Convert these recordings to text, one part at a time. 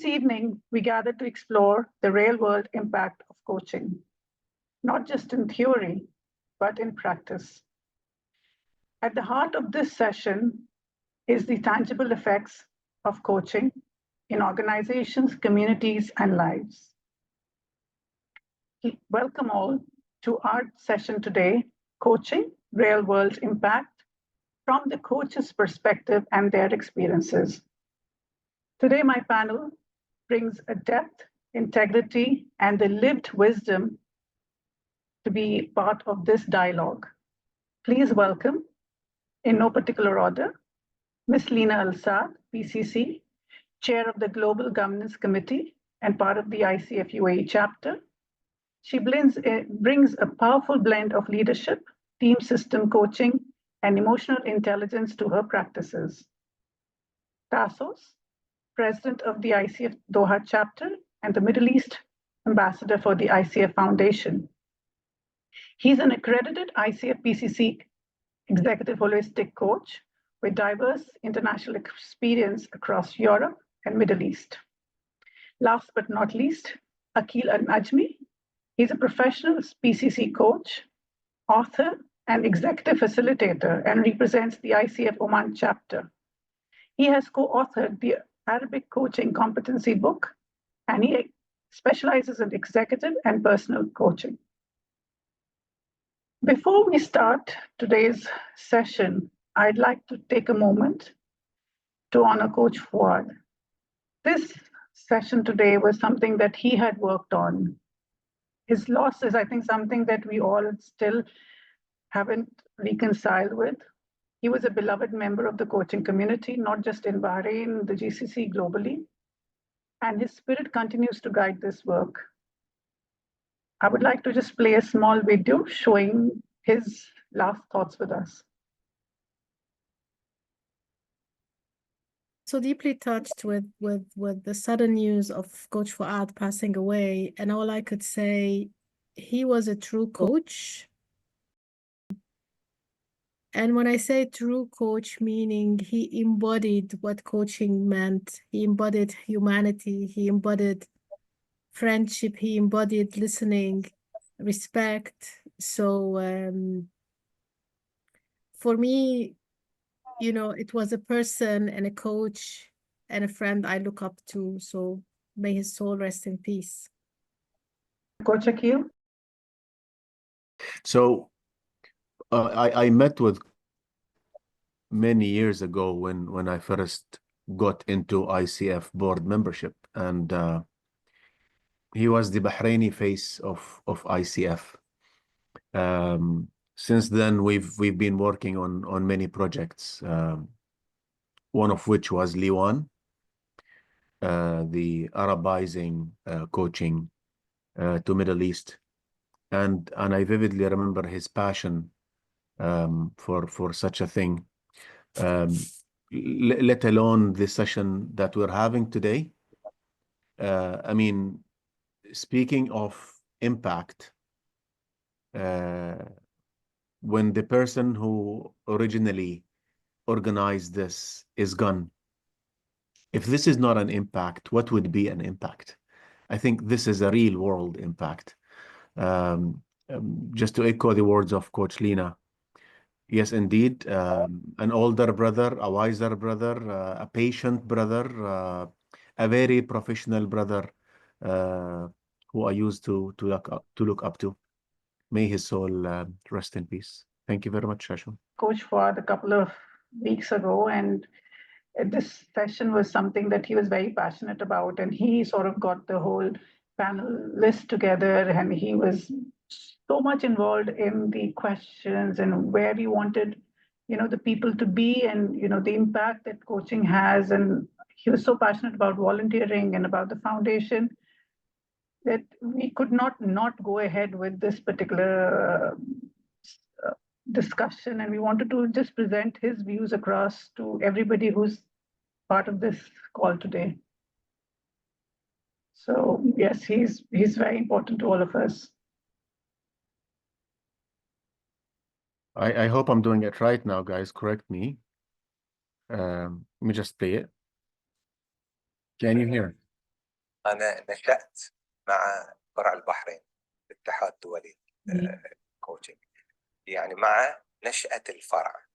This evening, we gathered to explore the real-world impact of coaching, not just in theory, but in practice. At the heart of this session is the tangible effects of coaching in organizations, communities, and lives. Welcome all to our session today, Coaching, Real-World Impact, from the coach's perspective and their experiences. Today, my panel brings a depth, integrity, and the lived wisdom to be part of this dialogue. Please welcome, in no particular order, Ms. Lina Al-Saad, PCC, Chair of the Global Governance Committee and part of the ICF UAE chapter. She brings a powerful blend of leadership, team system coaching, and emotional intelligence to her practices. Tassos, President of the ICF Doha chapter and the Middle East Ambassador for the ICF Foundation. He's an accredited ICF PCC Executive Holistic Coach with diverse international experience across Europe and Middle East. Last but not least, Akhil Al-Najmi. He's a professional PCC coach, author, and executive facilitator, and represents the ICF Oman chapter. He has co-authored the Arabic Coaching Competency Book, and he specializes in executive and personal coaching. Before we start today's session, I'd like to take a moment to honor Coach Fouad. This session today was something that he had worked on. His loss is, I think, something that we all still haven't reconciled with. He was a beloved member of the coaching community, not just in Bahrain, the GCC globally, and his spirit continues to guide this work. I would like to just play a small video showing his last thoughts with us. So deeply touched with the sudden news of Coach Fouad passing away, and all I could say, he was a true coach. And when I say true coach, meaning he embodied what coaching meant. He embodied humanity, he embodied friendship, he embodied listening, respect. So for me, you know, it was a person and a coach and a friend I look up to. So may his soul rest in peace. Coach Akhil? So I met with many years ago when I first got into ICF board membership, and he was the Bahraini face of ICF. Since then, we've been working on many projects. One of which was Liwan, the Arabizing coaching to Middle East, and I vividly remember his passion for such a thing. Let alone the session that we're having today. I mean, speaking of impact, when the person who originally organized this is gone, if this is not an impact, what would be an impact? I think this is a real world impact. Just to echo the words of Coach Lina, yes, indeed, an older brother, a wiser brother, a patient brother, a very professional brother who I used to look up to. May his soul rest in peace. Thank you very much, Shashu. Coach Fouad a couple of weeks ago, and this session was something that he was very passionate about, and he sort of got the whole panel list together, and he was so much involved in the questions and where he wanted, you know, the people to be, and, you know, the impact that coaching has. And he was so passionate about volunteering and about the foundation that we could not go ahead with this particular discussion. And we wanted to just present his views across to everybody who's part of this call today. So yes, he's very important to all of us. I hope I'm doing it right now, guys. Correct me. Let me just play it. Can you hear? أنا نشأت مع فرع البحرين الاتحاد الدولي كوتشنج، يعني مع نشأة الفرع.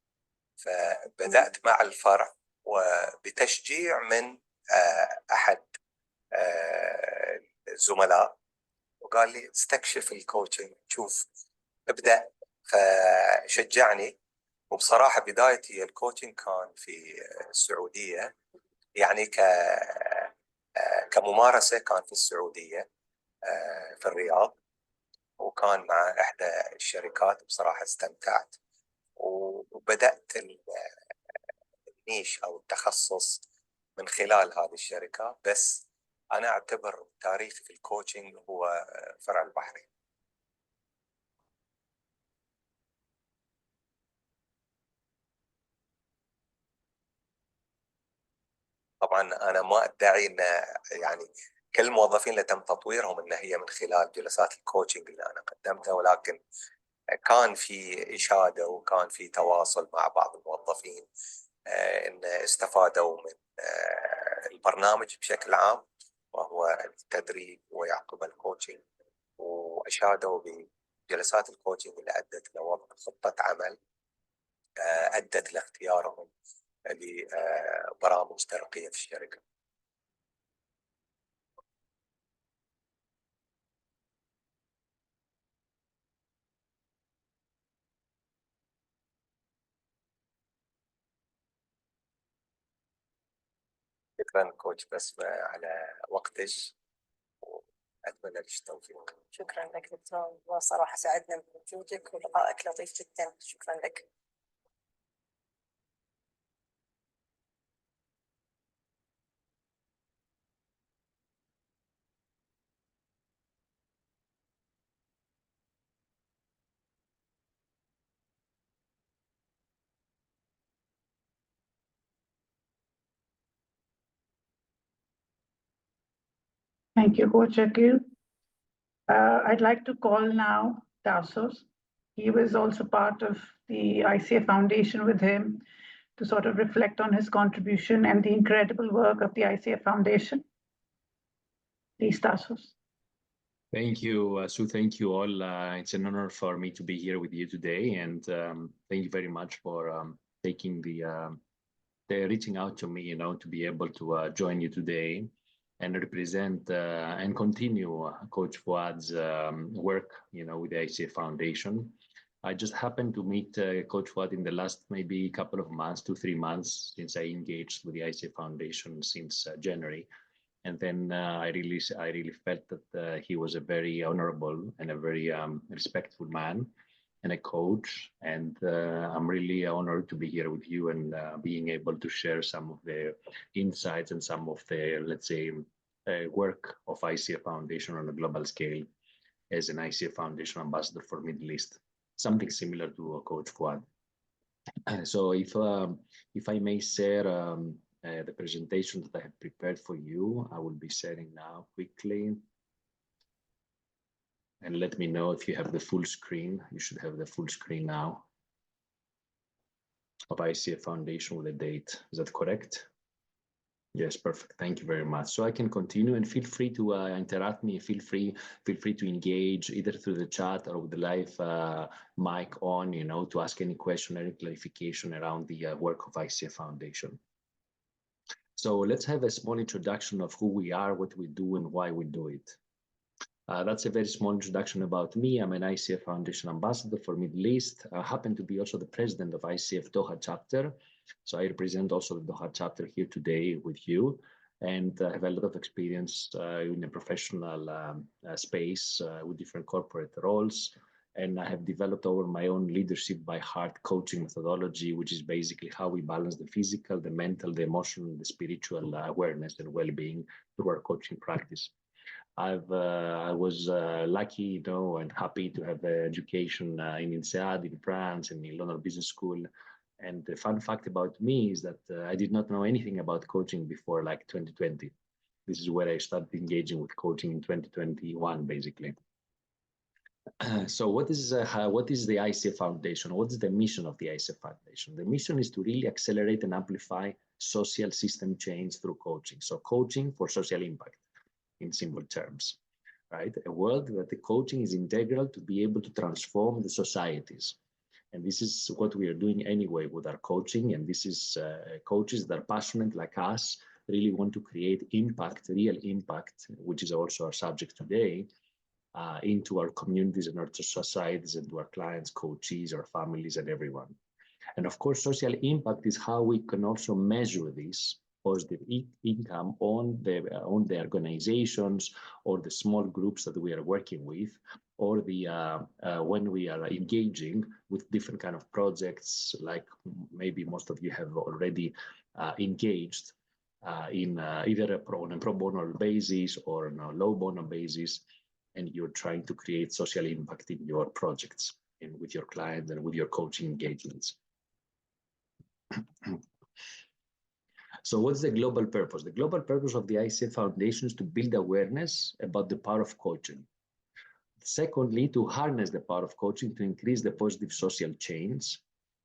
فبدأت مع الفرع وبتشجيع من أحد الزملاء، وقال لي استكشف الكوتشنج، شوف ابدأ. فشجعني. وبصراحة بدايتي الكوتشنج كان في السعودية، يعني كممارسة كان في السعودية في الرياض، وكان مع إحدى الشركات. بصراحة استمتعت وبدأت النيش أو التخصص من خلال هذه الشركة. بس أنا أعتبر تاريخي في الكوتشنج هو فرع البحرين. طبعا أنا ما أدعي أن يعني كل الموظفين اللي تم تطويرهم أن هي من خلال جلسات الكوتشنج اللي أنا قدمتها، ولكن كان في إشادة وكان في تواصل مع بعض الموظفين أن استفادوا من البرنامج بشكل عام، وهو التدريب ويعقب الكوتشنج، وأشادوا بجلسات الكوتشنج اللي أدت لوضع خطة عمل أدت لاختيارهم لبرامج ترقية في الشركة. شكرا كوتش بسمة على وقتك، وأتمنى لك التوفيق. شكرا لك دكتور، وصراحة سعدنا بوجودك ولقائك لطيف جدا. شكرا لك. Thank you, Coach Akil. I'd like to call now Tassos. He was also part of the ICF Foundation with him to sort of reflect on his contribution and the incredible work of the ICF Foundation. Please, Tassos. Thank you, Sue. Thank you all. It's an honor for me to be here with you today, and thank you very much for taking reaching out to me, to be able to join you today and represent and continue Coach Fuad's work, with the ICF Foundation. I just happened to meet Coach Fuad in the last maybe couple of months, 2-3 months, since I engaged with the ICF Foundation since January. And then I really felt that he was a very honorable and a very respectful man and a coach. And I'm really honored to be here with you and being able to share some of the insights and some of the, let's say, work of ICF Foundation on a global scale as an ICF Foundation ambassador for Middle East, something similar to Coach Fuad. So if I may share the presentation that I have prepared for you, I will be sharing now quickly. And let me know if you have the full screen. You should have the full screen now of ICF Foundation with a date. Is that correct? Yes, perfect. Thank you very much. So I can continue, and feel free to interact me. Feel free to engage either through the chat or with the live mic on, to ask any question or any clarification around the work of ICF Foundation. So let's have a small introduction of who we are, what we do, and why we do it. That's a very small introduction about me. I'm an ICF Foundation ambassador for Middle East. I happen to be also the president of ICF Doha chapter. So I represent also the Doha chapter here today with you, and I have a lot of experience in a professional space with different corporate roles. And I have developed over my own leadership by heart coaching methodology, which is basically how we balance the physical, the mental, the emotional, the spiritual awareness and well-being through our coaching practice. I was lucky, and happy to have education in INSEAD in France and in London Business School. And the fun fact about me is that I did not know anything about coaching before like 2020. This is where I started engaging with coaching in 2021, basically. So what is the ICF Foundation? What is the mission of the ICF Foundation? The mission is to really accelerate and amplify social system change through coaching. So coaching for social impact. in simple terms, right? A world that the coaching is integral to be able to transform the societies. And this is what we are doing anyway with our coaching. And this is coaches that are passionate like us, really want to create impact, real impact, which is also our subject today, into our communities and our societies and to our clients, coaches, our families, and everyone. And of course, social impact is how we can also measure this positive income on the organizations or the small groups that we are working with, or the when we are engaging with different kind of projects, like maybe most of you have already engaged in either on a pro bono basis or on a low bono basis, and you're trying to create social impact in your projects and with your clients and with your coaching engagements. So what's the global purpose? The global purpose of the ICF Foundation is to build awareness about the power of coaching. Secondly, to harness the power of coaching to increase the positive social change.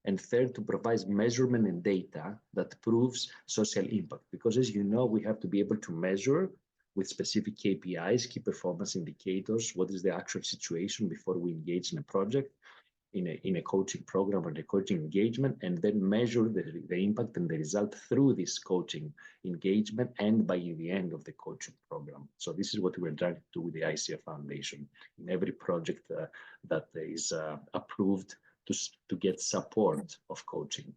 And third, to provide measurement and data that proves social impact. Because as you know, we have to be able to measure with specific KPIs, key performance indicators, what is the actual situation before we engage in a project, in a coaching program or a coaching engagement, and then measure the impact and the result through this coaching engagement and by the end of the coaching program. So this is what we're trying to do with the ICF Foundation in every project that is approved to get support of coaching.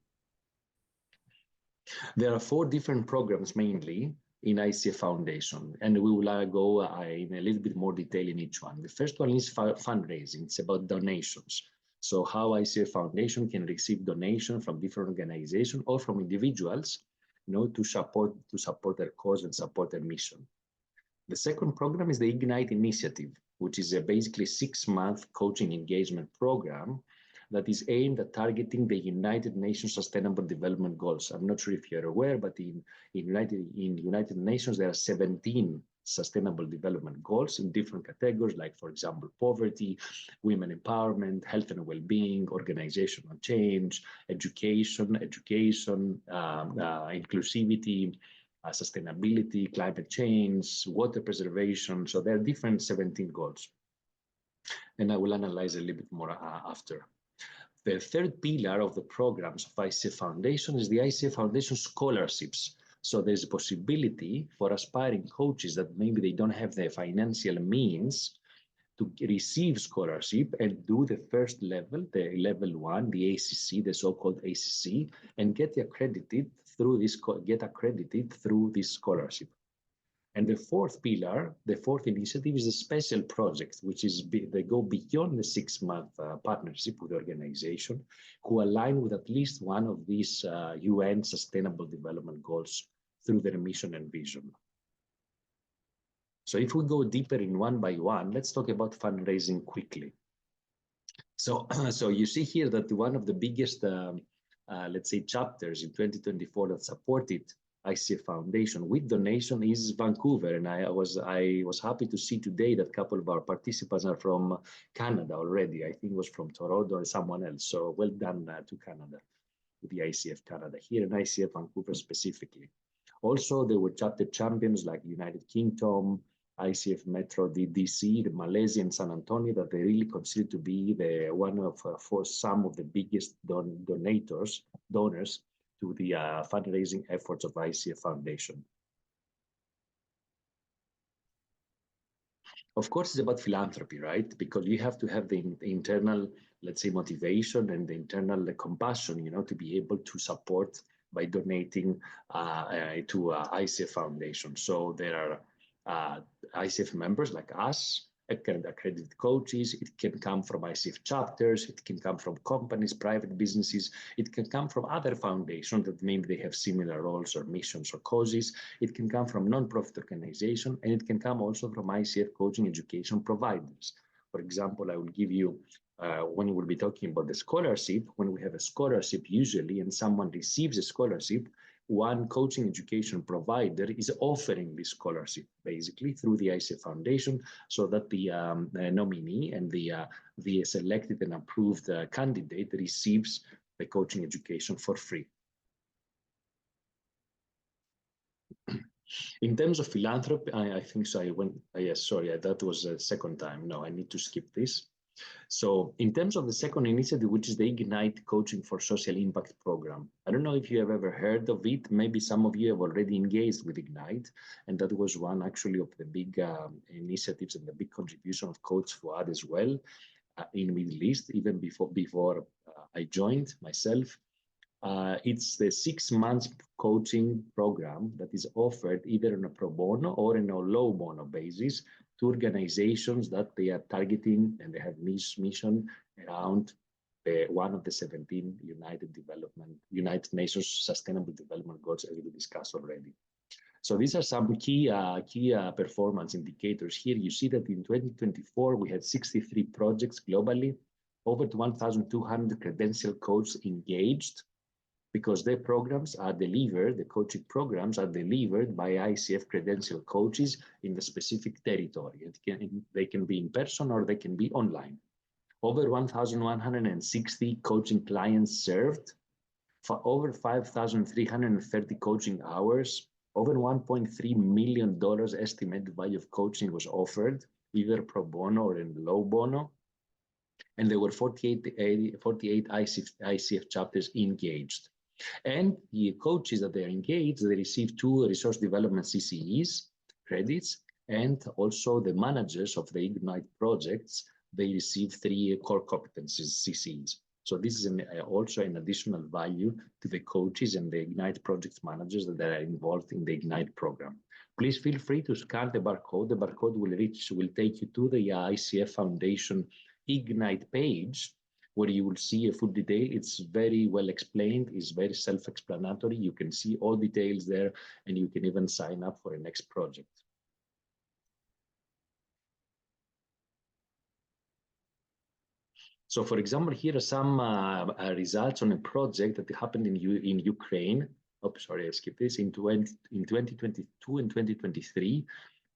There are 4 different programs mainly in ICF Foundation, and we will go in a little bit more detail in each one. The first one is fundraising. It's about donations. So how ICF Foundation can receive donation from different organizations or from individuals, to support their cause and support their mission. The second program is the Ignite Initiative, which is a basically 6-month coaching engagement program that is aimed at targeting the United Nations Sustainable Development Goals. I'm not sure if you're aware, but in United Nations, there are 17 Sustainable Development Goals in different categories, like, for example, poverty, women empowerment, health and well-being, organizational change, education, inclusivity, sustainability, climate change, water preservation. So there are different 17 goals. And I will analyze a little bit more after. The third pillar of the programs of ICF Foundation is the ICF Foundation scholarships. So there's a possibility for aspiring coaches that maybe they don't have the financial means to receive scholarship and do the first level, the level 1, the ACC, the so-called ACC, and get accredited through this scholarship. And the fourth pillar, the fourth initiative, is a special project, which is they go beyond the 6-month partnership with the organization, who align with at least one of these UN Sustainable Development Goals through their mission and vision. So if we go deeper in one by one, let's talk about fundraising quickly. So you see here that one of the biggest, let's say, chapters in 2024 that supported ICF Foundation with donation is Vancouver, and I was happy to see today that a couple of our participants are from Canada already. I think it was from Toronto or someone else. So well done to Canada, with the ICF Canada here and ICF Vancouver specifically. Also, there were chapter champions like United Kingdom, ICF Metro DC, the Malaysia and San Antonio, that they really consider to be the one of for some of the biggest donors to the fundraising efforts of ICF Foundation. Of course, it's about philanthropy, right? Because you have to have the internal, let's say, motivation and the internal compassion, to be able to support by donating to ICF Foundation. So there are ICF members like us, accredited coaches. It can come from ICF chapters. It can come from companies, private businesses. It can come from other foundations that maybe they have similar roles or missions or causes. It can come from non-profit organizations, and it can come also from ICF coaching education providers. For example, I will give you, when we'll be talking about the scholarship, when we have a scholarship usually and someone receives a scholarship, one coaching education provider is offering this scholarship basically through the ICF Foundation, so that the nominee and the selected and approved candidate receives the coaching education for free. In terms of philanthropy, I think so. Yes, sorry, that was the second time. No, I need to skip this. So in terms of the second initiative, which is the Ignite Coaching for Social Impact program, I don't know if you have ever heard of it. Maybe some of you have already engaged with Ignite, and that was one actually of the big initiatives and the big contribution of Coach Fouad as well in Middle East, even before I joined myself. It's the 6 months coaching program that is offered either on a pro bono or on a low bono basis to organizations that they are targeting, and they have mission around one of the 17 United Nations Sustainable Development Goals, as we discussed already. So these are some key performance indicators. Here you see that in 2024, we had 63 projects globally, over 1,200 credentialed coaches engaged, because their programs are delivered, the coaching programs are delivered by ICF credentialed coaches in the specific territory. They can be in person or they can be online. Over 1,160 coaching clients served, for over 5,330 coaching hours, over $1.3 million estimated value of coaching was offered, either pro bono or in low bono. And there were 48 ICF chapters engaged. And the coaches that they are engaged, they receive 2 resource development CCEs credits, and also the managers of the Ignite projects, they receive 3 core competencies CCEs. So this is also an additional value to the coaches and the Ignite project managers that are involved in the Ignite program. Please feel free to scan the barcode. The barcode will take you to the ICF Foundation Ignite page, where you will see a full detail. It's very well explained. It's very self-explanatory. You can see all details there, and you can even sign up for a next project. So for example, here are some results on a project that happened in Ukraine. Oh, sorry, I skipped this. In 2022 and 2023,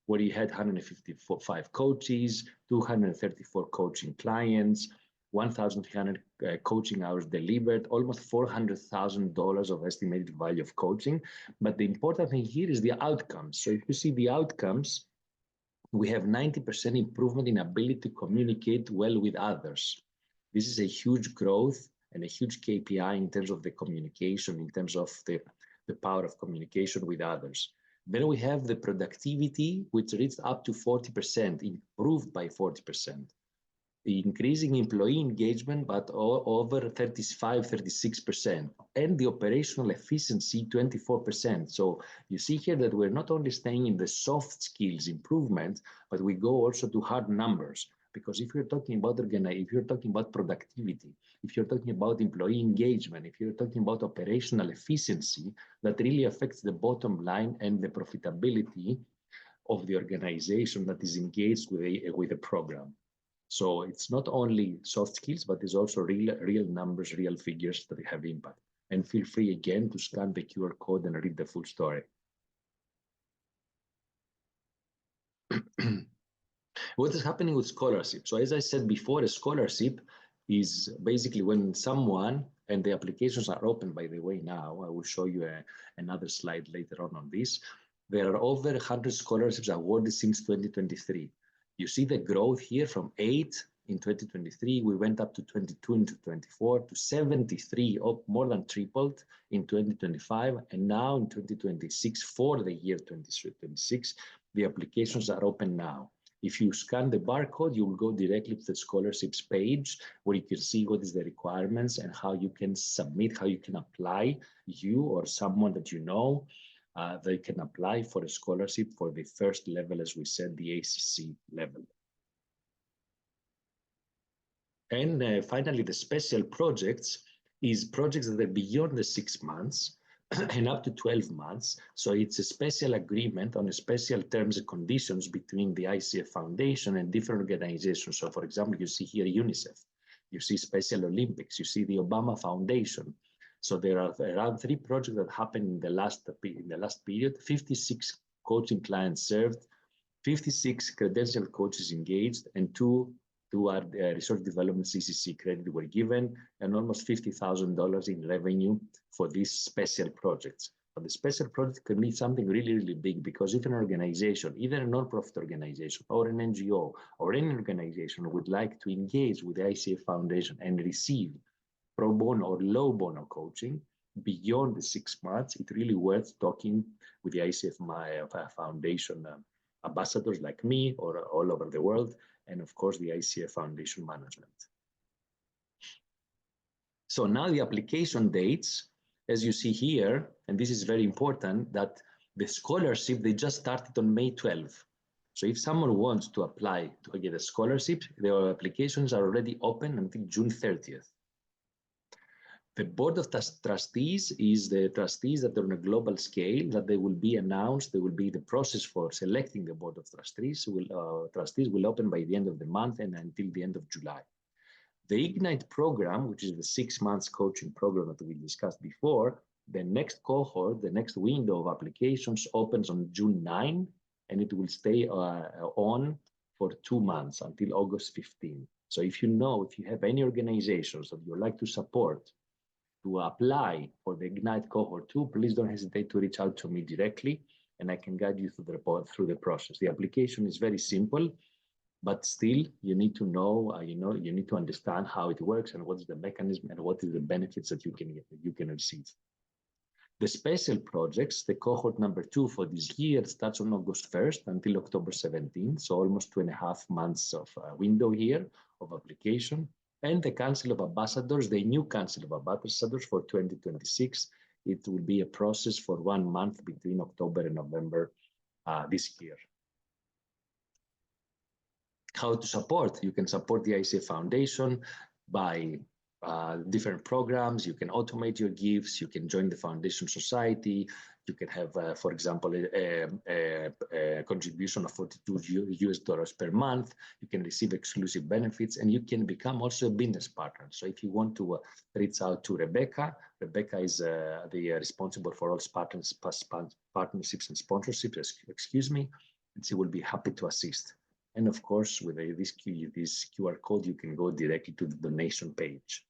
where you had 155 coaches, 234 coaching clients, 1,300 coaching hours delivered, almost $400,000 of estimated value of coaching. But the important thing here is the outcomes. So if you see the outcomes, we have 90% improvement in ability to communicate well with others. This is a huge growth and a huge KPI in terms of the communication, in terms of the power of communication with others. Then we have the productivity, which reached up to 40%, improved by 40%. The increasing employee engagement, but over 36%, and the operational efficiency, 24%. So you see here that we're not only staying in the soft skills improvement, but we go also to hard numbers. Because if you're talking about if you're talking about productivity, if you're talking about employee engagement, if you're talking about operational efficiency, that really affects the bottom line and the profitability of the organization that is engaged with a program. So it's not only soft skills, but it's also real numbers, real figures that have impact. And feel free again to scan the QR code and read the full story. What is happening with scholarship? So as I said before, a scholarship is basically when someone, and the applications are open, by the way, now, I will show you another slide later on this. There are over 100 scholarships awarded since 2023. You see the growth here from 8 in 2023, we went up to 22 in 2024, to 73, more than tripled in 2025, and now in 2026, for the year 2026, the applications are open now. If you scan the barcode, you will go directly to the scholarships page, where you can see what is the requirements and how you can submit, how you can apply, you or someone that you know, they can apply for a scholarship for the first level, as we said, the ACC level. And finally, the special projects is projects that are beyond the 6 months and up to 12 months. So it's a special agreement on a special terms and conditions between the ICF Foundation and different organizations. So for example, you see here UNICEF, you see Special Olympics, you see the Obama Foundation. So there are around 3 projects that happened in the last period, 56 coaching clients served, 56 credentialed coaches engaged, and two resource development CCC credit were given, and almost $50,000 in revenue for these special projects. But the special project can be something really, really big, because if an organization, either a non-profit organization or an NGO or any organization would like to engage with the ICF Foundation and receive pro bono or low bono coaching beyond the 6 months, it's really worth talking with the ICF Foundation ambassadors like me or all over the world, and of course the ICF Foundation management. So now the application dates, as you see here, and this is very important, that the scholarship, they just started on May 12th. So if someone wants to apply to get a scholarship, their applications are already open until June 30th. The Board of Trustees is the trustees that are on a global scale, that they will be announced. There will be the process for selecting the Board of Trustees will open by the end of the month and until the end of July. The Ignite program, which is the 6 months coaching program that we discussed before, the next cohort, the next window of applications opens on June 9, and it will stay on for 2 months until August 15. So if you have any organizations that you'd like to support to apply for the Ignite cohort 2, please don't hesitate to reach out to me directly, and I can guide you through the process. The application is very simple, but still you need to know, you need to understand how it works and what is the mechanism and what is the benefits that you can receive. The special projects, the cohort number 2 for this year, starts on August 1st until October 17th, so almost 2.5 months of window here of application. And the Council of Ambassadors, the new Council of Ambassadors for 2026, it will be a process for 1 month between October and November this year. How to support? You can support the ICF Foundation by different programs. You can automate your gifts. You can join the Foundation Society. You can have, for example, a contribution of $42 per month. You can receive exclusive benefits, and you can become also a business partner. So if you want to reach out to Rebecca is the responsible for all partnerships and sponsorships, and she will be happy to assist. And of course, with this QR code, you can go directly to the donation page.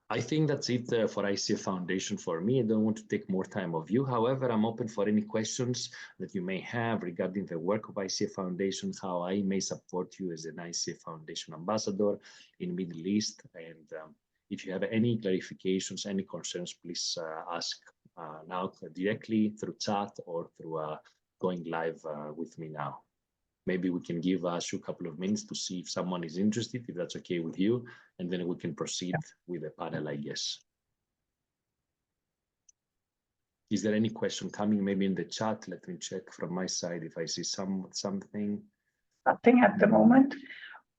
I think that's it for ICF Foundation for me. I don't want to take more time of you. However, I'm open for any questions that you may have regarding the work of ICF Foundation, how I may support you as an ICF Foundation ambassador in Middle East. And if you have any clarifications, any concerns, please ask now directly through chat or through going live with me now. Maybe we can give us a couple of minutes to see if someone is interested, if that's okay with you, and then we can proceed with the panel, I guess. Is there any question coming maybe in the chat? Let me check from my side if I see something. Nothing at the moment,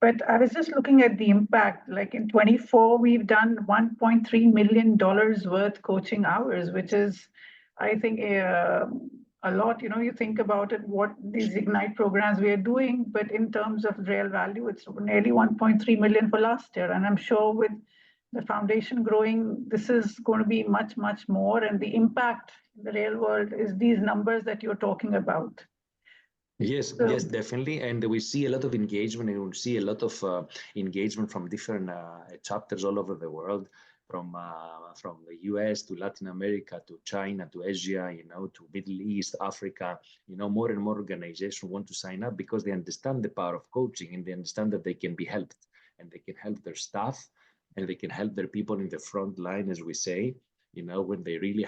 but I was just looking at the impact. Like in 24, we've done $1.3 million worth coaching hours, which is, I think, a lot. You think about it, what these Ignite programs we are doing, but in terms of real value, it's nearly 1.3 million for last year. And I'm sure with the foundation growing, this is going to be much, much more. And the impact in the real world is these numbers that you're talking about. Yes, yes, definitely. And we see a lot of engagement, and we see a lot of engagement from different chapters all over the world. From the US to Latin America to China to Asia, to Middle East, Africa, more and more organizations want to sign up because they understand the power of coaching, and they understand that they can be helped, and they can help their staff, and they can help their people in the front line, as we say, when they really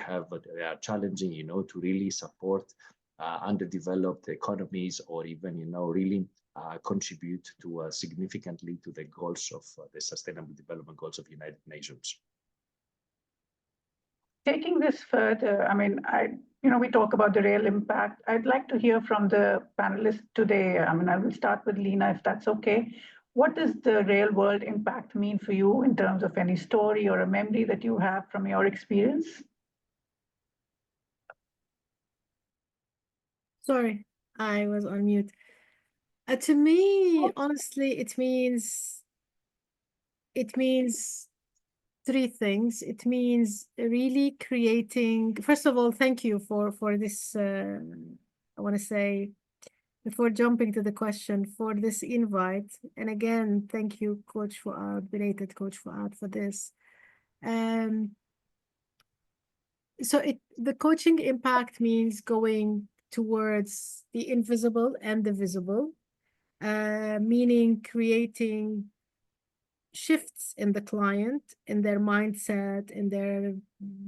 they are challenging, to really support underdeveloped economies, or even, really contribute to significantly to the goals of the Sustainable Development Goals of the United Nations. Taking this further, I mean, we talk about the real impact. I'd like to hear from the panelists today. I mean, I will start with Lena, if that's okay. What does the real world impact mean for you in terms of any story or a memory that you have from your experience? Sorry, I was on mute. To me, honestly, it means 3 things. It means really creating, first of all, thank you for this, I want to say, before jumping to the question, for this invite. And again, thank you, Coach Fouad, belated Coach Fouad, for this. So the coaching impact means going towards the invisible and the visible, meaning creating shifts in the client, in their mindset, in their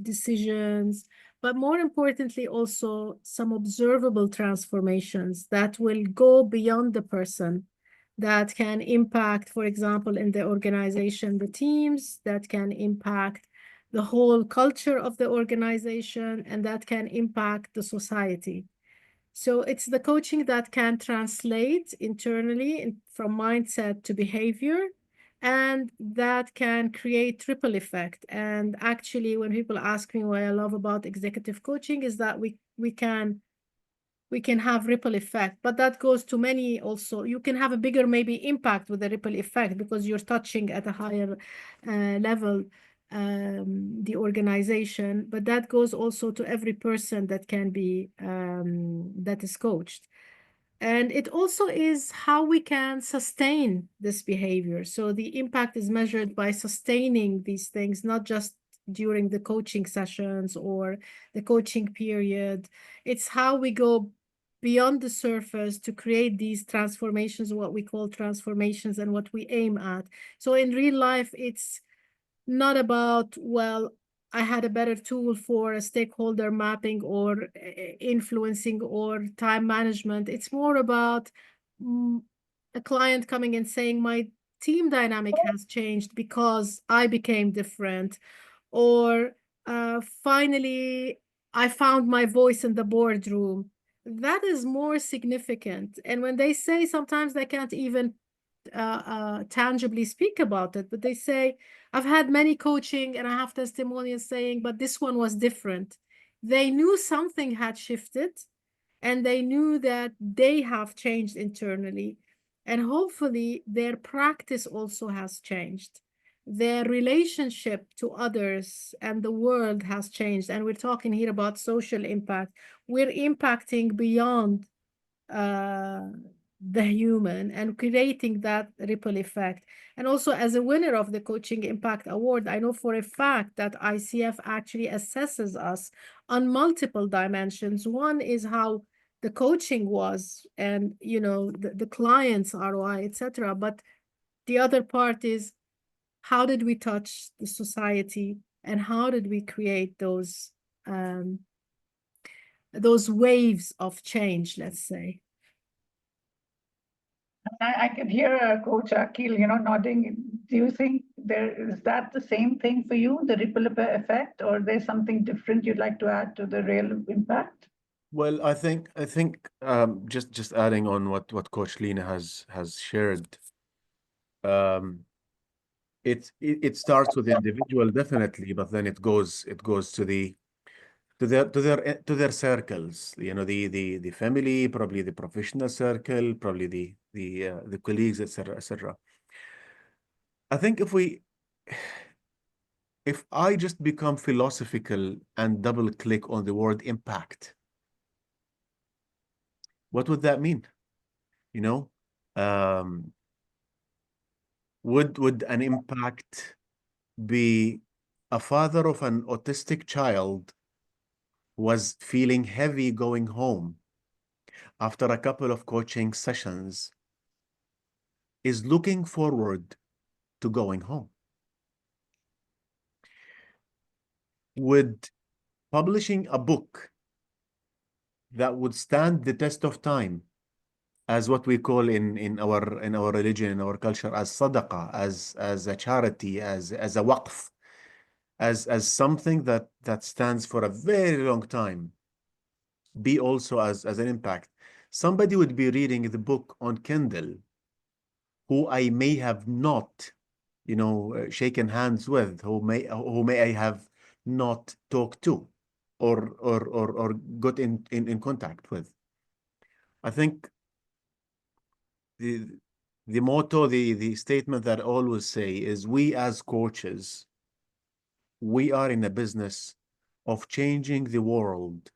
decisions, but more importantly, also some observable transformations that will go beyond the person, that can impact, for example, in the organization, the teams, that can impact the whole culture of the organization, and that can impact the society. So it's the coaching that can translate internally from mindset to behavior, and that can create ripple effect. And actually, when people ask me what I love about executive coaching is that we can have ripple effect, but that goes to many also. You can have a bigger maybe impact with the ripple effect because you're touching at a higher level the organization, but that goes also to every person that can be that is coached. And it also is how we can sustain this behavior. So the impact is measured by sustaining these things, not just during the coaching sessions or the coaching period. It's how we go beyond the surface to create these transformations, what we call transformations, and what we aim at. So in real life, it's not about, well, I had a better tool for a stakeholder mapping or influencing or time management. It's more about a client coming and saying, my team dynamic has changed because I became different. Or finally, I found my voice in the boardroom. That is more significant. And when they say, sometimes they can't even tangibly speak about it, but they say, I've had many coaching and I have testimonials saying, but this one was different. They knew something had shifted and they knew that they have changed internally. And hopefully their practice also has changed. Their relationship to others and the world has changed. And we're talking here about social impact. We're impacting beyond the human and creating that ripple effect. And also, as a winner of the Coaching Impact Award, I know for a fact that ICF actually assesses us on multiple dimensions. One is how the coaching was and, you know, the client's ROI, etc. But the other part is, how did we touch the society and how did we create those waves of change, let's say. I can hear Coach Akil, nodding. Do you think is that the same thing for you, the ripple effect, or there's something different you'd like to add to the real impact? Well, I think just adding on what Coach Lena has shared. It starts with the individual definitely, but then it goes to their circles, the family, probably the professional circle, probably the colleagues, etc. I think if I just become philosophical and double click on the word impact, what would that mean? Would an impact be a father of an autistic child was feeling heavy going home after a couple of coaching sessions, is looking forward to going home? Would publishing a book that would stand the test of time, as what we call in our religion, in our culture, as sadaqah, as a charity, as a waqf, as something that stands for a very long time, be also as an impact? Somebody would be reading the book on Kindle who I may have not, shaken hands with, who may I have not talked to or got in contact with. I think the motto, the statement that I always say is, we as coaches, we are in a business of changing the world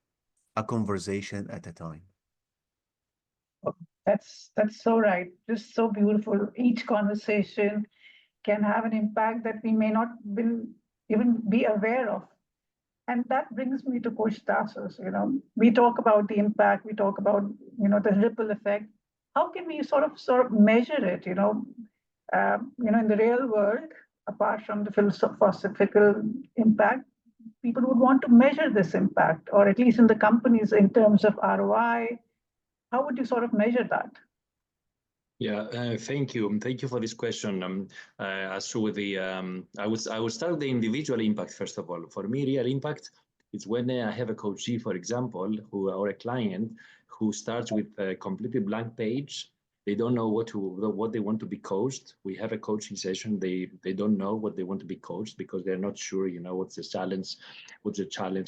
a conversation at a time. That's so right. Just so beautiful. Each conversation can have an impact that we may not been even be aware of. And that brings me to Coach Tassos. We talk about the impact, we talk about, the ripple effect. How can we sort of measure it, in the real world, apart from the philosophical impact? People would want to measure this impact, or at least in the companies in terms of ROI. How would you sort of measure that? Yeah, thank you. Thank you for this question. As to the, I would start with the individual impact first of all. For me, real impact is when I have a coachee, for example, or a client who starts with a completely blank page. They don't know what they want to be coached. We have a coaching session. They don't know what they want to be coached because they're not sure. What's the challenge,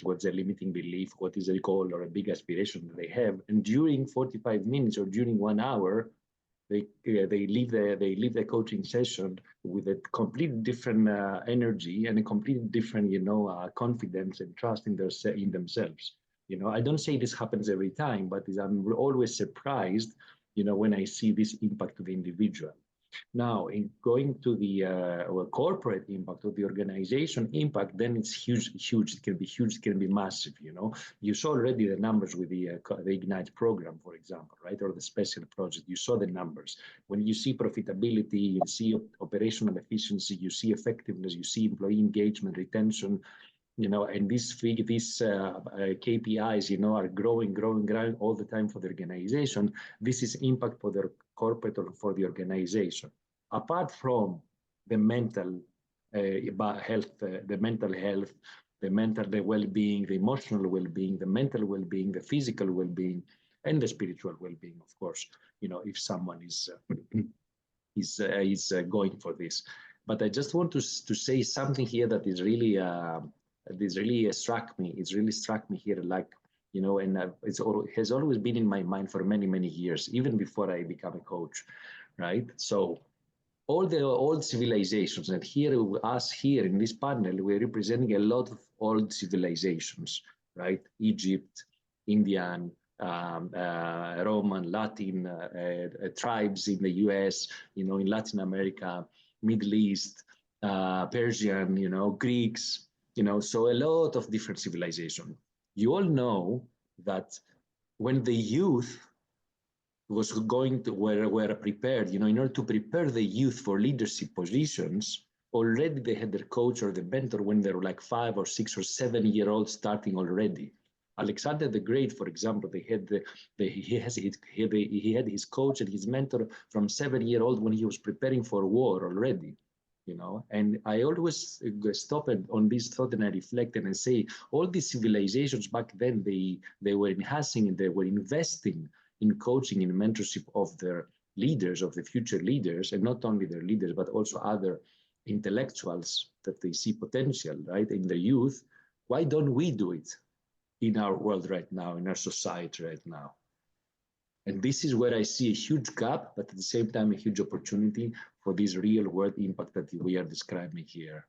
what's the limiting belief, what is a goal or a big aspiration that they have. And during 45 minutes or during 1 hour, they leave the coaching session with a completely different energy and a completely different confidence and trust in themselves. I don't say this happens every time, but I'm always surprised when I see this impact to the individual. Now, in going to the corporate impact or the organization impact, then it's huge. It can be huge. It can be massive. You saw already the numbers with the Ignite program, for example, right? Or the special project. You saw the numbers. When you see profitability, you see operational efficiency, you see effectiveness, you see employee engagement, retention. And these KPIs, are growing all the time for the organization. This is impact for the corporate or for the organization. Apart from the mental health, the well-being, the emotional well-being, the mental well-being, the physical well-being, and the spiritual well-being, of course. If someone is going for this. But I just want to say something here that is really. This really struck me. It's really struck me here, and it has always been in my mind for many, many years, even before I became a coach, right? So all the old civilizations, and us here in this panel, we're representing a lot of old civilizations, right? Egypt, Indian, Roman, Latin tribes in the US, in Latin America, Middle East, Persian, Greeks, so a lot of different civilization. You all know that when the youth was were prepared, in order to prepare the youth for leadership positions, already they had their coach or the mentor when they were like 5 or 6 or 7 year olds starting already. Alexander the Great, for example, he had his coach and his mentor from 7 year old when he was preparing for war already. And I always stop on this thought and I reflect and I say, all these civilizations back then, they were enhancing and they were investing in coaching and mentorship of their leaders, of the future leaders, and not only their leaders, but also other intellectuals that they see potential, right, in the youth. Why don't we do it in our world right now, in our society right now? And this is where I see a huge gap, but at the same time, a huge opportunity for this real world impact that we are describing here.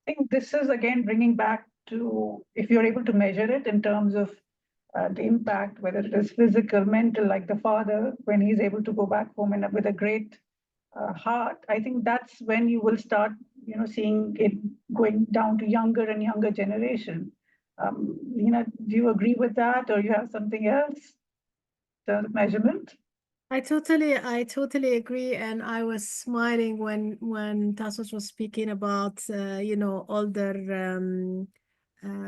I think this is again bringing back to, if you're able to measure it in terms of the impact, whether it is physical, mental, like the father, when he's able to go back home and with a great heart, I think that's when you will start, seeing it going down to younger and younger generation. Lena, do you agree with that, or you have something else? The measurement? I totally agree, and I was smiling when Tassos was speaking about older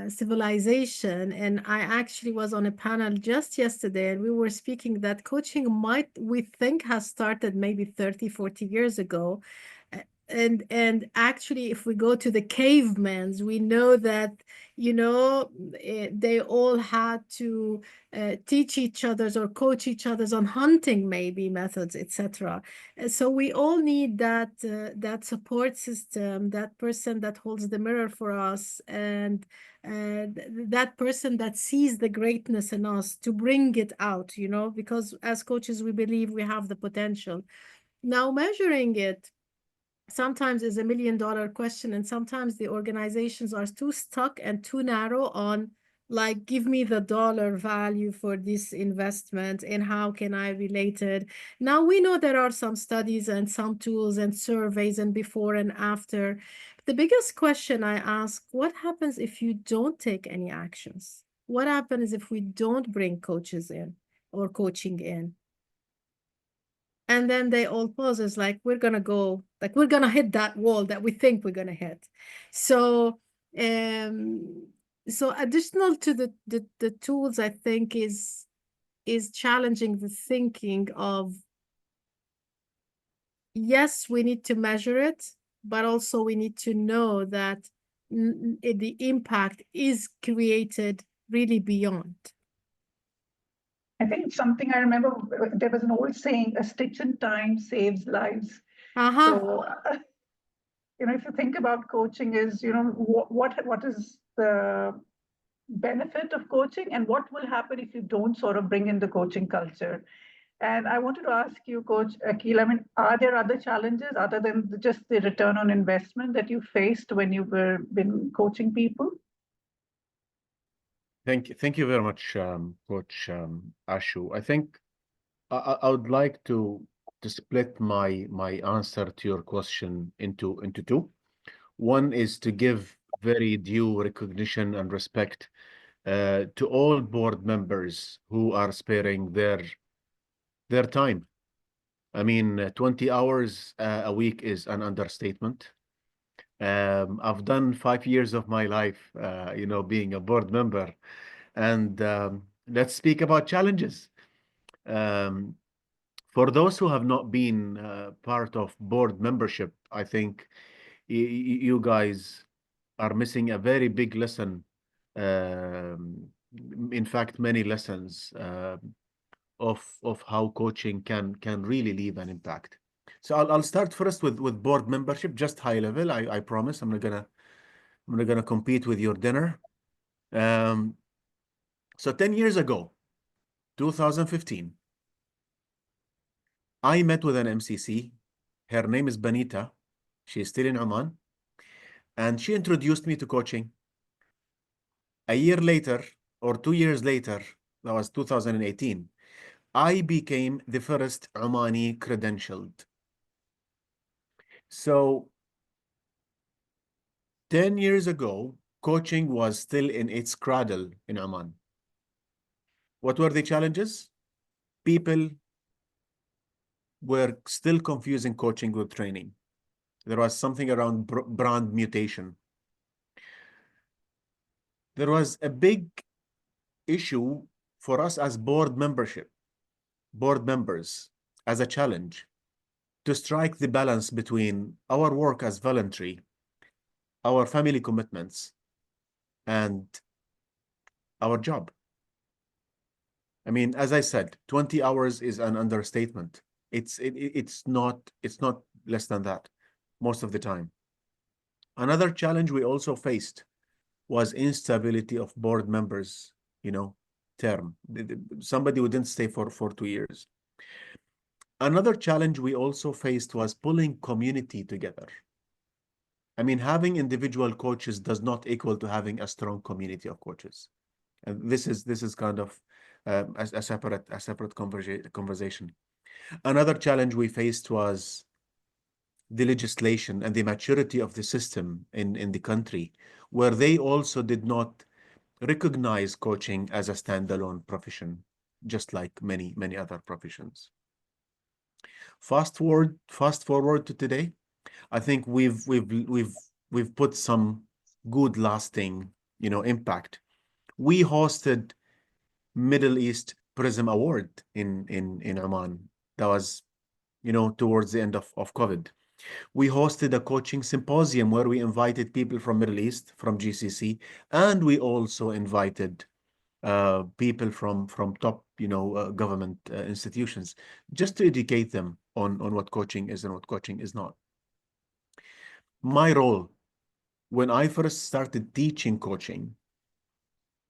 civilization, and I actually was on a panel just yesterday, and we were speaking that coaching we think has started maybe 30-40 years ago. And actually, if we go to the cavemans, we know that, they all had to teach each other's or coach each other's on hunting, maybe methods, etc. So we all need that support system, that person that holds the mirror for us, and that person that sees the greatness in us to bring it out, because as coaches, we believe we have the potential. Now, measuring it sometimes is $1 million question, and sometimes the organizations are too stuck and too narrow on, like, give me the dollar value for this investment and how can I relate it. Now we know there are some studies and some tools and surveys and before and after. the biggest question I ask, what happens if you don't take any actions? What happens if we don't bring coaches in or coaching in? And then they all pause. It's like, we're going to go, like, we're going to hit that wall that we think we're going to hit. So, so additional to the tools, I think is challenging the thinking of, yes, we need to measure it, but also we need to know that the impact is created really beyond. I think something I remember, there was an old saying, a stitch in time saves lives. So, if you think about coaching is, what is the benefit of coaching and what will happen if you don't sort of bring in the coaching culture? And I wanted to ask you, Coach Akhil, I mean, are there other challenges other than just the return on investment that you faced when you were been coaching people? Thank you very much, Coach Ashu. I think I would like to split my answer to your question into two. One is to give very due recognition and respect to all board members who are sparing their time. I mean, 20 hours a week is an understatement. I've done 5 years of my life, being a board member. And let's speak about challenges. For those who have not been part of board membership, I think you guys are missing a very big lesson. In fact, many lessons of how coaching can really leave an impact. So I'll start first with board membership, just high level. I promise I'm not gonna compete with your dinner. So 10 years ago, 2015, I met with an MCC. Her name is Benita. She's still in Oman. And she introduced me to coaching. A year later, or 2 years later, that was 2018, I became the first Omani credentialed. So 10 years ago, coaching was still in its cradle in Oman. What were the challenges? People were still confusing coaching with training. There was something around brand mutation. There was a big issue for us as board members, as a challenge to strike the balance between our work as voluntary, our family commitments, and our job. I mean, as I said, 20 hours is an understatement. It's not less than that most of the time. Another challenge we also faced was instability of board members, term. Somebody who didn't stay for 2 years. Another challenge we also faced was pulling community together. I mean, having individual coaches does not equal to having a strong community of coaches. And this is kind of a separate conversation. Another challenge we faced was the legislation and the maturity of the system in the country, where they also did not recognize coaching as a standalone profession, just like many other professions. Fast forward to today, I think we've put some good lasting, impact. We hosted Middle East Prism Award in Oman. That was, towards the end of COVID. We hosted a coaching symposium where we invited people from Middle East, from GCC, and we also invited people from top, government institutions, just to educate them on what coaching is and what coaching is not. My role, when I first started teaching coaching,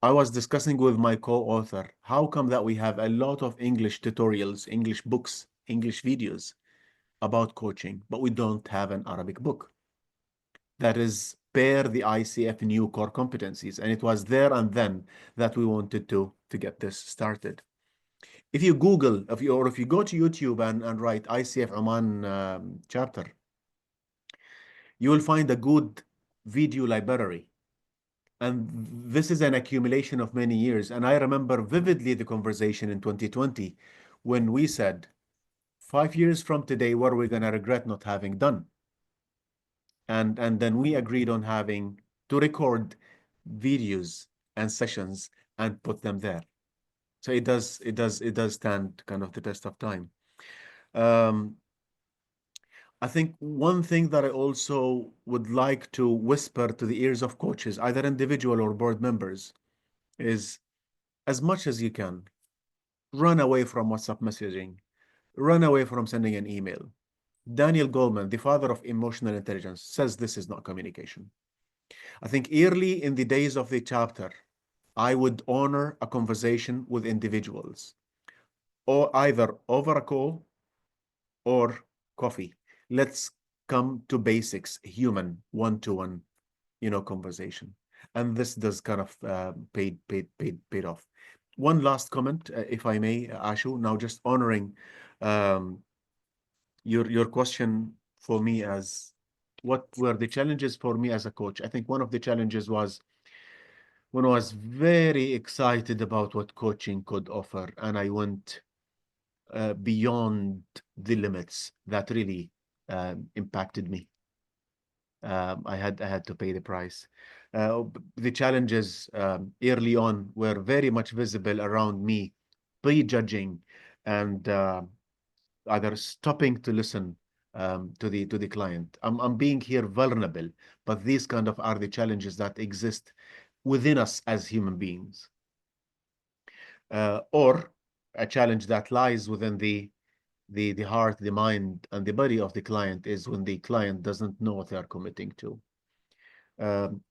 I was discussing with my co-author, how come that we have a lot of English tutorials, English books, English videos about coaching, but we don't have an Arabic book that is per the ICF new core competencies. And it was there and then that we wanted to get this started. If you Google, if you go to YouTube and write ICF Oman chapter, you will find a good video library. And this is an accumulation of many years. And I remember vividly the conversation in 2020 when we said, 5 years from today, what are we going to regret not having done? And then we agreed on having to record videos and sessions and put them there. So it does stand kind of the test of time. I think one thing that I also would like to whisper to the ears of coaches, either individual or board members, is as much as you can, run away from WhatsApp messaging, run away from sending an email. Daniel Goleman, the father of emotional intelligence, says this is not communication. I think early in the days of the chapter, I would honor a conversation with individuals, or either over a call or coffee. Let's come to basics, human, one-to-one, conversation. And this does kind of paid off. One last comment, if I may, Ashu, now just honoring your question for me as what were the challenges for me as a coach. I think one of the challenges was when I was very excited about what coaching could offer, and I went beyond the limits that really impacted me. I had to pay the price. The challenges early on were very much visible around me, prejudging and either stopping to listen to the client. I'm being here vulnerable, but these kind of are the challenges that exist within us as human beings. Or a challenge that lies within the heart, the mind, and the body of the client is when the client doesn't know what they are committing to.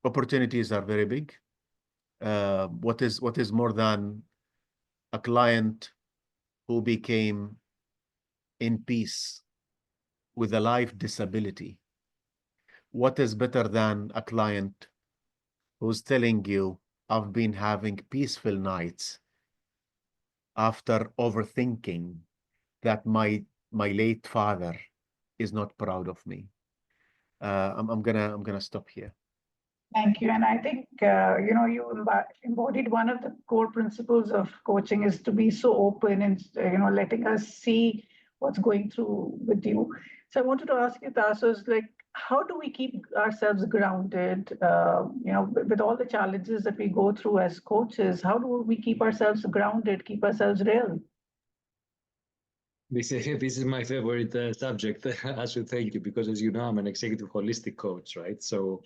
Opportunities are very big. What is more than a client who became in peace with a life disability? What is better than a client who's telling you, I've been having peaceful nights after overthinking that my late father is not proud of me? I'm gonna stop here. Thank you. And I think, you embodied one of the core principles of coaching is to be so open and, letting us see what's going through with you. So I wanted to ask you, Tasos, like, how do we keep ourselves grounded, with all the challenges that we go through as coaches? How do we keep ourselves grounded, keep ourselves real? This is my favorite subject. I should thank you, because as you know, I'm an executive holistic coach, right? So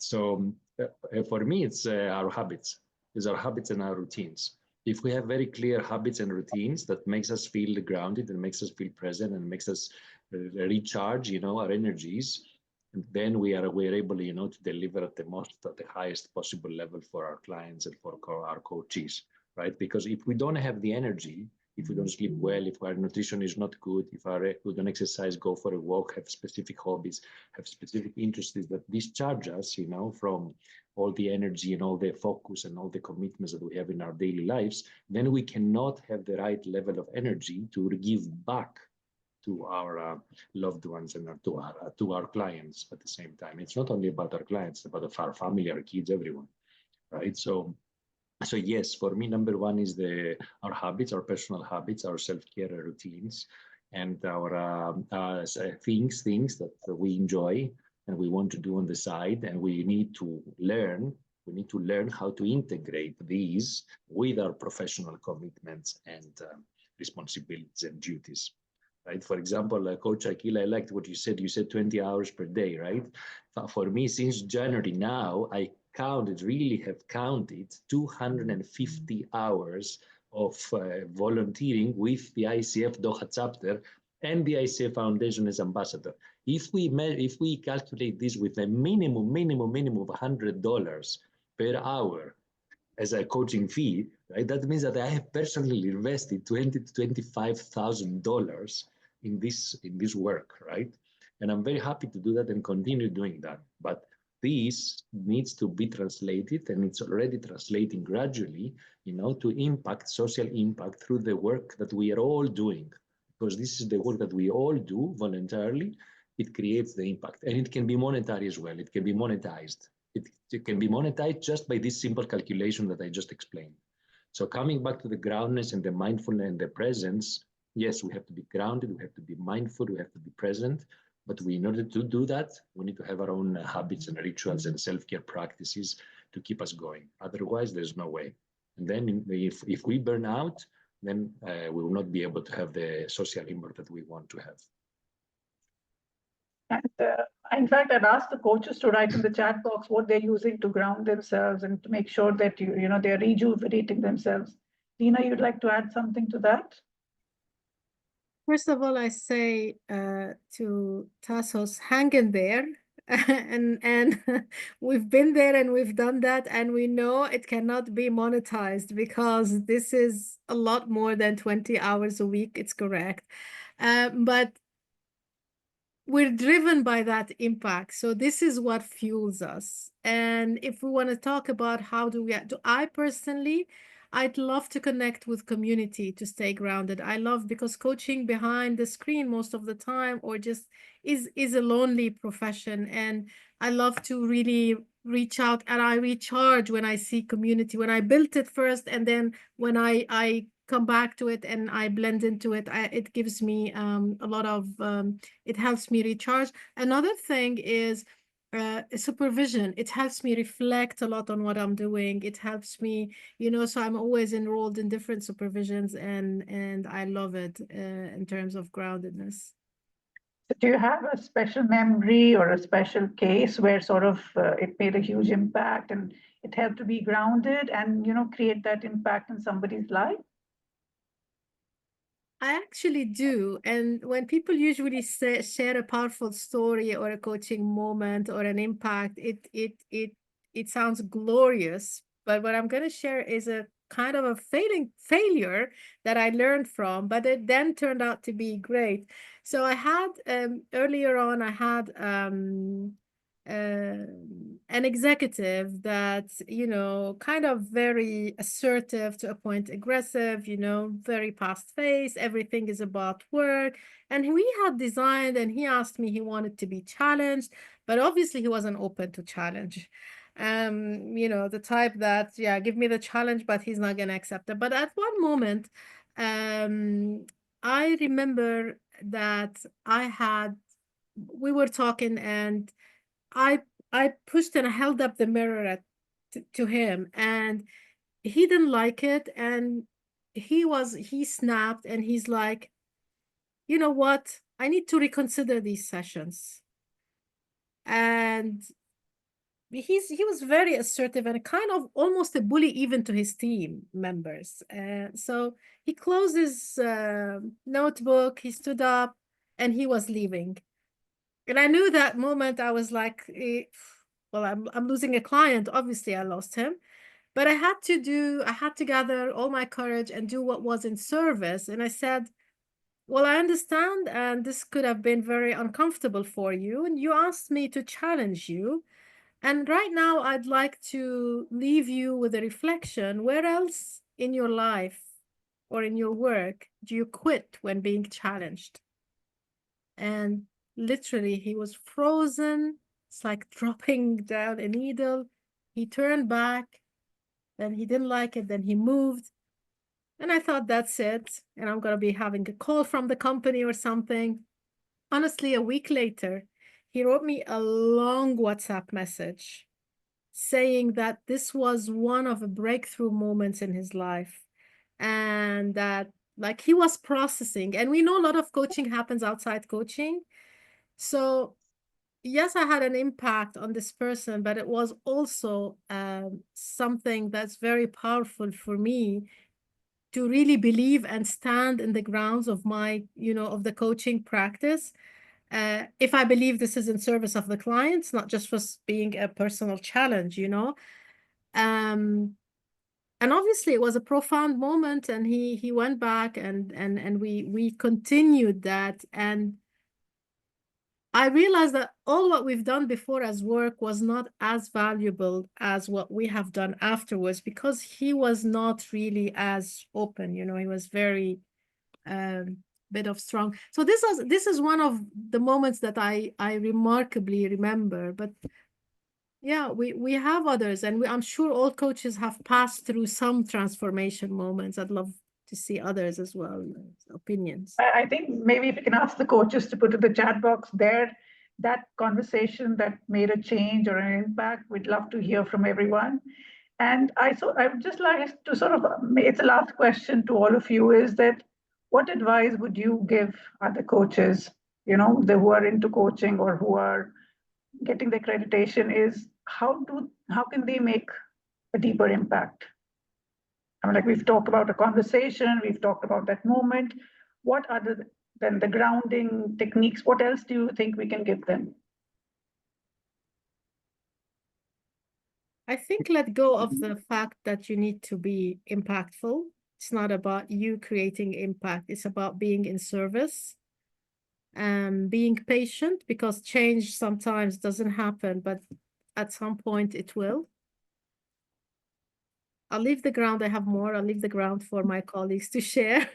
for me, it's our habits. It's our habits and our routines. If we have very clear habits and routines that makes us feel grounded and makes us feel present and makes us recharge, our energies, then we are able, to deliver at the highest possible level for our clients and for our coaches, right? Because if we don't have the energy, if we don't sleep well, if our nutrition is not good, if we don't exercise, go for a walk, have specific hobbies, have specific interests that discharge us, from all the energy and all the focus and all the commitments that we have in our daily lives, then we cannot have the right level of energy to give back to our loved ones and to our clients at the same time. It's not only about our clients, it's about our family, our kids, everyone, right? So yes, for me, number one is our habits, our personal habits, our self-care routines, and our things that we enjoy and we want to do on the side, and we need to learn. We need to learn how to integrate these with our professional commitments and responsibilities and duties. Right. For example, Coach Akil, I liked what you said. You said 20 hours per day, right? For me, since January now, I really have counted 250 hours of volunteering with the ICF Doha chapter and the ICF Foundation as ambassador. If we calculate this with a minimum of $100 per hour as a coaching fee, right? That means that I have personally invested $20,000 to $25,000 in this work, right? And I'm very happy to do that and continue doing that. But this needs to be translated, and it's already translating gradually, to social impact through the work that we are all doing, because this is the work that we all do voluntarily, it creates the impact. And it can be monetary as well. It can be monetized. It can be monetized just by this simple calculation that I just explained. So coming back to the groundedness and the mindfulness and the presence, yes, we have to be grounded, we have to be mindful, we have to be present. But in order to do that, we need to have our own habits and rituals and self-care practices to keep us going. Otherwise, there's no way. And then if we burn out, then we will not be able to have the social impact that we want to have. And in fact, I've asked the coaches to write in the chat box what they're using to ground themselves and to make sure that they're rejuvenating themselves. Dina, you'd like to add something to that? First of all, I say to Tassos, hang in there. and we've been there and we've done that, and we know it cannot be monetized because this is a lot more than 20 hours a week. It's correct. But we're driven by that impact. So this is what fuels us. And if we want to talk about how do I personally, I'd love to connect with community to stay grounded. I love, because coaching behind the screen most of the time or just is a lonely profession. And I love to really reach out, and I recharge when I see community, when I built it first, and then when I come back to it and I blend into it, it gives me a lot of, it helps me recharge. Another thing is supervision. It helps me reflect a lot on what I'm doing. It helps me, so I'm always enrolled in different supervisions, and I love it in terms of groundedness. Do you have a special memory or a special case where sort of it made a huge impact and it helped to be grounded and, create that impact in somebody's life? I actually do. And when people usually share a powerful story or a coaching moment or an impact, it sounds glorious. But what I'm going to share is a kind of a failure that I learned from, but it then turned out to be great. So I had earlier on, I had an executive that, kind of very assertive to a point, aggressive, very fast-paced, everything is about work. And we had designed, and he asked me, he wanted to be challenged, but obviously he wasn't open to challenge. The type that, yeah, give me the challenge, but he's not going to accept it. But at one moment, I remember that we were talking, and I pushed and I held up the mirror to him, and he didn't like it, and he snapped, and he's like, you know what? I need to reconsider these sessions. And he was very assertive and kind of almost a bully even to his team members. So he closed his notebook, he stood up, and he was leaving. And I knew that moment, I was like, well, I'm losing a client. Obviously, I lost him. But I had to gather all my courage and do what was in service. And I said, well, I understand, and this could have been very uncomfortable for you. And you asked me to challenge you. And right now, I'd like to leave you with a reflection. Where else in your life or in your work do you quit when being challenged? And literally, he was frozen. It's like dropping down a needle. He turned back, then he didn't like it, then he moved. And I thought, that's it. And I'm going to be having a call from the company or something. Honestly, a week later, he wrote me a long WhatsApp message saying that this was one of the breakthrough moments in his life, and that like he was processing. And we know a lot of coaching happens outside coaching. So yes, I had an impact on this person, but it was also something that's very powerful for me to really believe and stand in the grounds of my, of the coaching practice. If I believe this is in service of the clients, not just for being a personal challenge, and obviously it was a profound moment, and he went back and we continued that. And I realized that all what we've done before as work was not as valuable as what we have done afterwards, because he was not really as open, he was very bit of strong. So this is one of the moments that I remarkably remember. But yeah, we have others, and I'm sure all coaches have passed through some transformation moments. I'd love to see others as well, opinions. I think maybe if you can ask the coaches to put in the chat box there, that conversation that made a change or an impact, we'd love to hear from everyone. And I would just like to sort of, it's the last question to all of you, is that what advice would you give other coaches, you know, who are into coaching or who are getting the accreditation, is how can they make a deeper impact? I mean, like, we've talked about a conversation, we've talked about that moment. What other than the grounding techniques, what else do you think we can give them? I think let go of the fact that you need to be impactful. It's not about you creating impact. It's about being in service and being patient, because change sometimes doesn't happen, but at some point it will. I'll leave the ground. I have more. I'll leave the ground for my colleagues to share.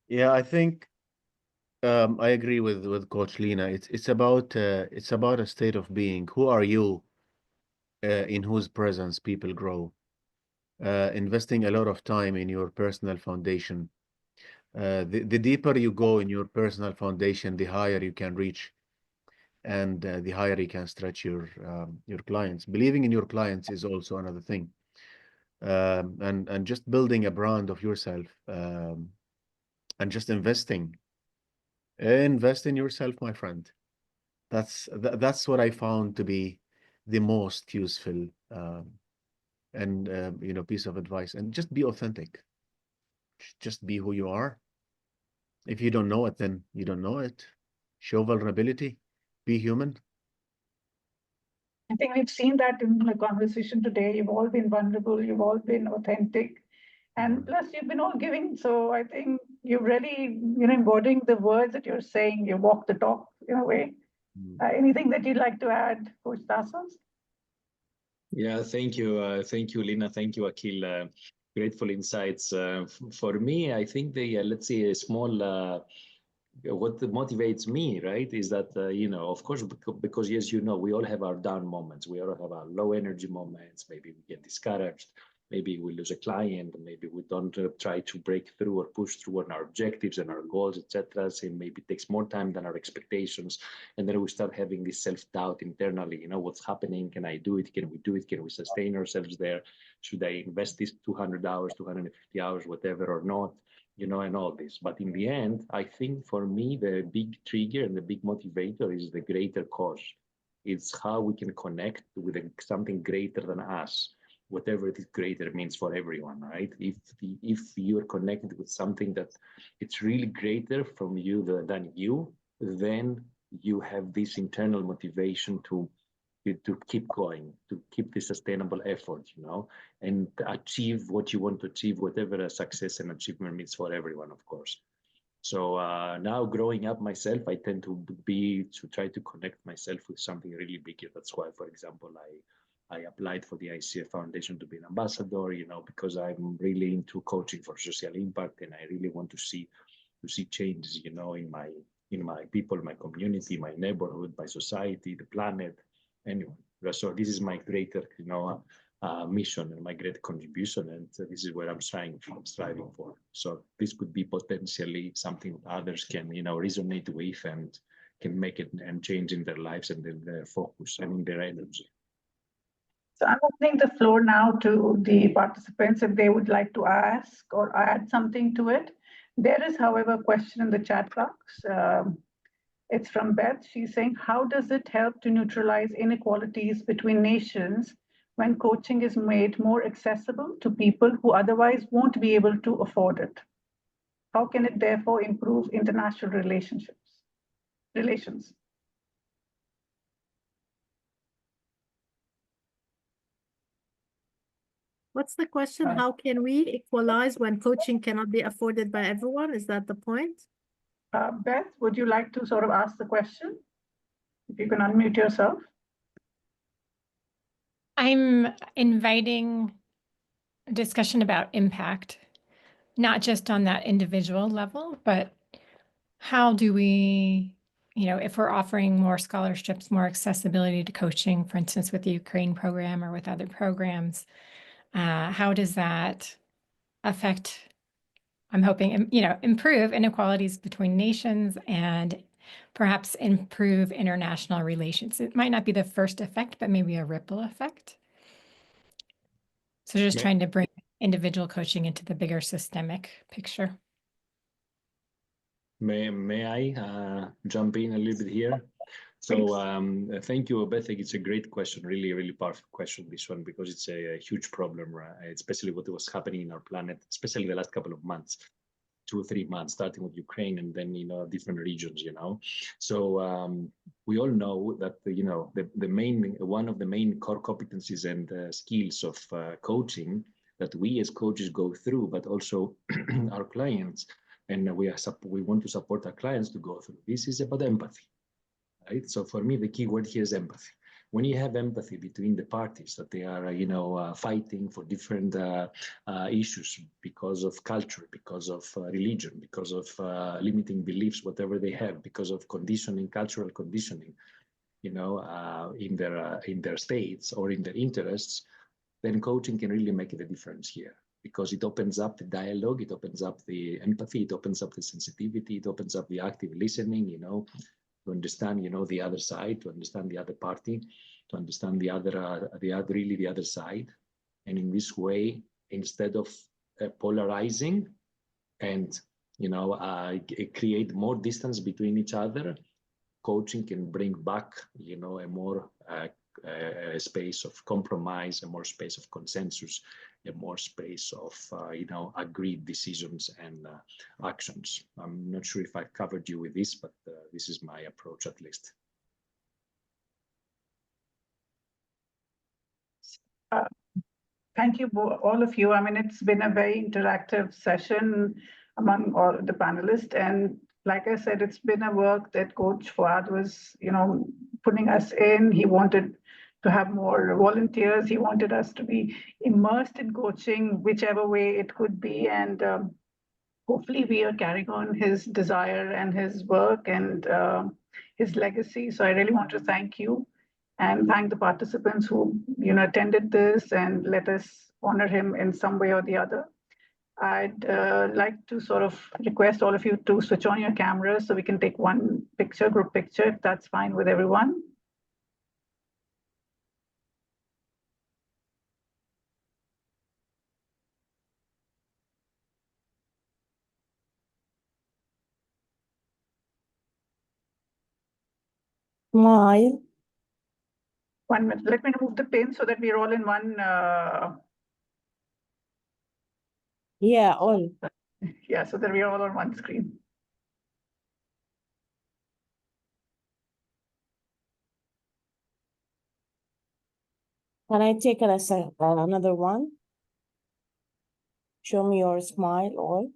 Yeah, I think I agree with Coach Lina. It's about a state of being. Who are you? In whose presence people grow. Investing a lot of time in your personal foundation. The deeper you go in your personal foundation, the higher you can reach, and the higher you can stretch your clients. Believing in your clients is also another thing, and just building a brand of yourself, and just investing. Invest in yourself, my friend. That's what I found to be the most useful and piece of advice. And just be authentic. Just be who you are. If you don't know it, then you don't know it. Show vulnerability. Be human. I think we've seen that in the conversation today. You've all been vulnerable. You've all been authentic. And plus, you've been all giving. So I think you're really, embodying the words that you're saying. You walk the talk in a way. Anything that you'd like to add, Coach Tassos? Yeah, thank you. Thank you, Lina. Thank you, Akil. Grateful insights. For me, I think let's say a small, what motivates me, right, is that, of course, because yes, we all have our down moments. We all have our low energy moments. Maybe we get discouraged. Maybe we lose a client. Maybe we don't try to break through or push through on our objectives and our goals, etc. So maybe it takes more time than our expectations. And then we start having this self-doubt internally. What's happening? Can I do it? Can we do it? Can we sustain ourselves there? Should I invest this 200 hours, 250 hours, whatever, or not? And all this. But in the end, I think for me, the big trigger and the big motivator is the greater cause. It's how we can connect with something greater than us, whatever it is greater means for everyone, right? If you're connected with something that it's really greater from you than you, then you have this internal motivation to keep going, to keep the sustainable effort, and achieve what you want to achieve, whatever a success and achievement means for everyone, of course. So now growing up myself, I tend to try to connect myself with something really bigger. That's why, for example, I applied for the ICF Foundation to be an ambassador, because I'm really into coaching for social impact, and I really want to see changes, in my people, my community, my neighborhood, my society, the planet. Anyway, so this is my greater, mission and my great contribution, and this is what I'm striving for. So this could be potentially something others can, resonate with and can make it and change in their lives and in their focus and in their energy. So I'm opening the floor now to the participants if they would like to ask or add something to it. There is, however, a question in the chat box. It's from Beth. She's saying, how does it help to neutralize inequalities between nations when coaching is made more accessible to people who otherwise won't be able to afford it? How can it therefore improve international relations? What's the question? How can we equalize when coaching cannot be afforded by everyone? Is that the point? Beth, would you like to sort of ask the question? If you can unmute yourself. I'm inviting a discussion about impact. not just on that individual level, but how do we, if we're offering more scholarships, more accessibility to coaching, for instance, with the Ukraine program or with other programs, how does that affect, I'm hoping, improve inequalities between nations and perhaps improve international relations? It might not be the first effect, but maybe a ripple effect. So just trying to bring individual coaching into the bigger systemic picture. May I jump in a little bit here? So thank you, Beth. It's a great question, really, really powerful question, this one, because it's a huge problem, right? Especially what was happening in our planet, especially the last couple of months, 2 or 3 months, starting with Ukraine and then, different regions, So we all know that, one of the main core competencies and skills of coaching that we as coaches go through, but also our clients, and we want to support our clients to go through. This is about empathy, right? So for me, the key word here is empathy. When you have empathy between the parties, that they are, fighting for different issues because of culture, because of religion, because of limiting beliefs, whatever they have, because of conditioning, cultural conditioning, in their states or in their interests, then coaching can really make the difference here. Because it opens up the dialogue, it opens up the empathy, it opens up the sensitivity, it opens up the active listening, to understand, the other side, to understand the other party, to understand the other side. And in this way, instead of polarizing and, create more distance between each other, coaching can bring back, a more space of compromise, a more space of consensus, a more space of, agreed decisions and actions. I'm not sure if I covered you with this, but this is my approach, at least. Thank you, all of you. I mean, it's been a very interactive session among all the panelists. And like I said, it's been a work that Coach Fouad was, putting us in. He wanted to have more volunteers. He wanted us to be immersed in coaching, whichever way it could be. And hopefully we are carrying on his desire and his work and his legacy. So I really want to thank you and thank the participants who, attended this and let us honor him in some way or the other. I'd like to sort of request all of you to switch on your cameras so we can take one picture, group picture, if that's fine with everyone. Smile. 1 minute. Let me remove the pin so that we're all in one. Yeah, all. Yeah, so that we're all on one screen. Can I take another one? Show me your smile, all.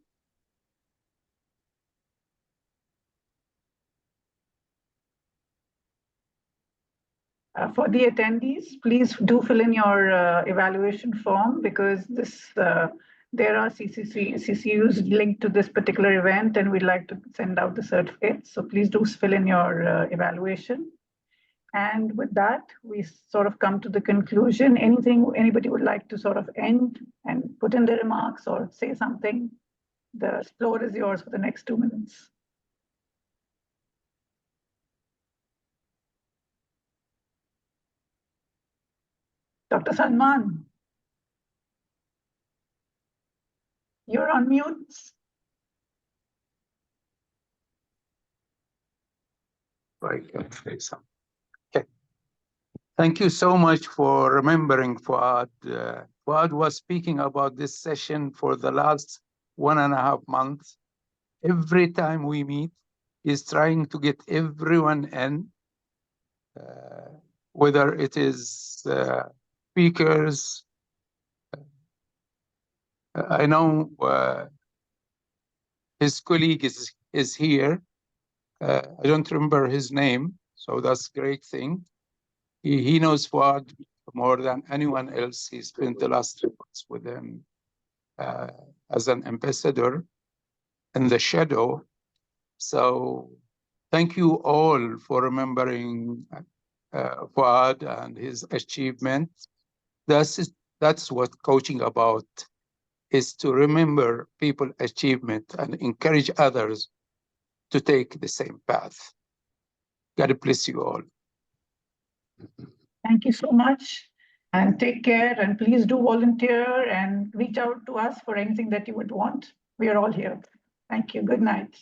For the attendees, please do fill in your evaluation form, because this there are CCUs linked to this particular event, and we'd like to send out the certificates. So please do fill in your evaluation. And with that, we sort of come to the conclusion. Anything anybody would like to sort of end and put in their remarks or say something? The floor is yours for the next 2 minutes. Dr. Salman, you're on mute. Okay. Thank you so much for remembering Fouad. Fouad was speaking about this session for the last 1.5 months. Every time we meet, he's trying to get everyone in, whether it is speakers. I know his colleague is here. I don't remember his name, so that's a great thing. He knows Fouad more than anyone else. He spent the last 3 months with him. as an ambassador in the shadow. So thank you all for remembering Fouad and his achievement. That's what coaching about, is to remember people's achievement and encourage others to take the same path. God bless you all. Thank you so much, and take care, and please do volunteer and reach out to us for anything that you would want. We are all here. Thank you. Good night.